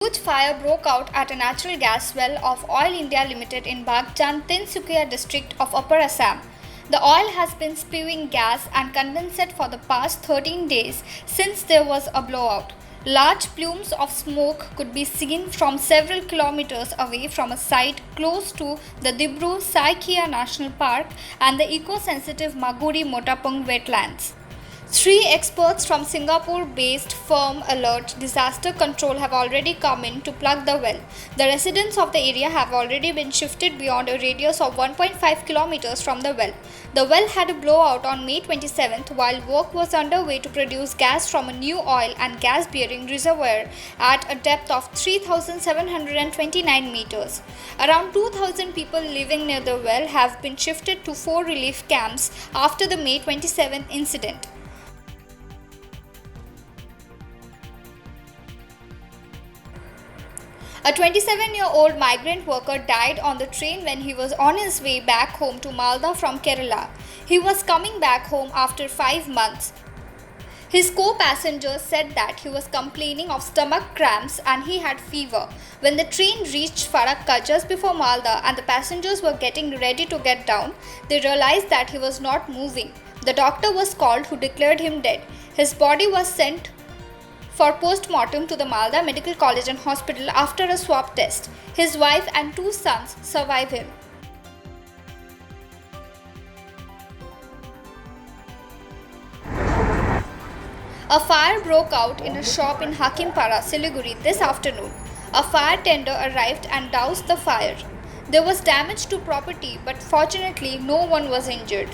huge fire broke out at a natural gas well of Oil India Limited in Bagjan, Tinsukia district of Upper Assam. The oil has been spewing gas and condensate for the past 13 days since there was a blowout. Large plumes of smoke could be seen from several kilometers away from a site close to the Dibru Saikia National Park and the eco-sensitive Maguri Motapung wetlands. Three experts from Singapore-based firm Alert Disaster Control have already come in to plug the well. The residents of the area have already been shifted beyond a radius of 1.5 kilometers from the well. The well had a blowout on May 27th while work was underway to produce gas from a new oil and gas-bearing reservoir at a depth of 3,729 meters. Around 2,000 people living near the well have been shifted to 4 relief camps after the May 27th incident. A 27-year-old migrant worker died on the train when he was on his way back home to Malda from Kerala. He was coming back home after 5 months. His co-passenger said that he was complaining of stomach cramps and he had fever. When the train reached Farakka just before Malda and the passengers were getting ready to get down, they realized that he was not moving. The doctor was called who declared him dead. His body was sent for post-mortem to the Malda Medical College and Hospital after a swab test. His wife and 2 sons survive him. A fire broke out in a shop in Hakimpara, Siliguri this afternoon. A fire tender arrived and doused the fire. There was damage to property, but fortunately no one was injured.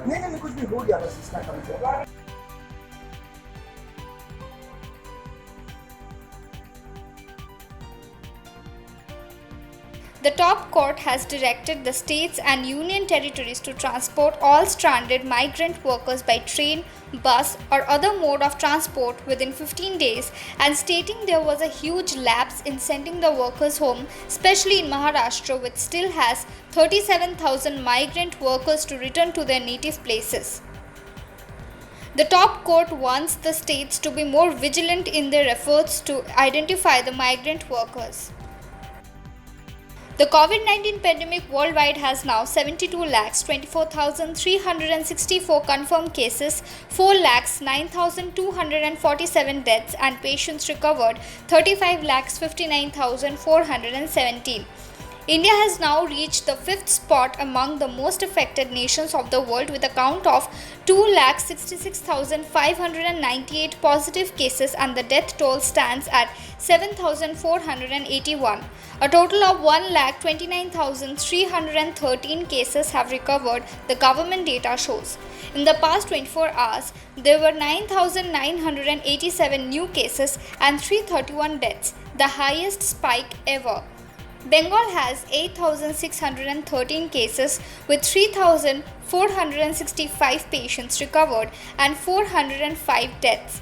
नहीं कुछ भी हो गया बस इसका काम। The top court has directed the states and union territories to transport all stranded migrant workers by train, bus, or other mode of transport within 15 days and stating there was a huge lapse in sending the workers home, especially in Maharashtra, which still has 37,000 migrant workers to return to their native places. The top court wants the states to be more vigilant in their efforts to identify the migrant workers. The COVID-19 pandemic worldwide has now 72,24,364 confirmed cases, 4,09,247 deaths and patients recovered 35,59,417. India has now reached the 5th spot among the most affected nations of the world with a count of 2,66,598 positive cases and the death toll stands at 7,481. A total of 1,29,313 cases have recovered, the government data shows. In the past 24 hours, there were 9,987 new cases and 331 deaths, the highest spike ever. Bengal has 8,613 cases with 3,465 patients recovered and 405 deaths.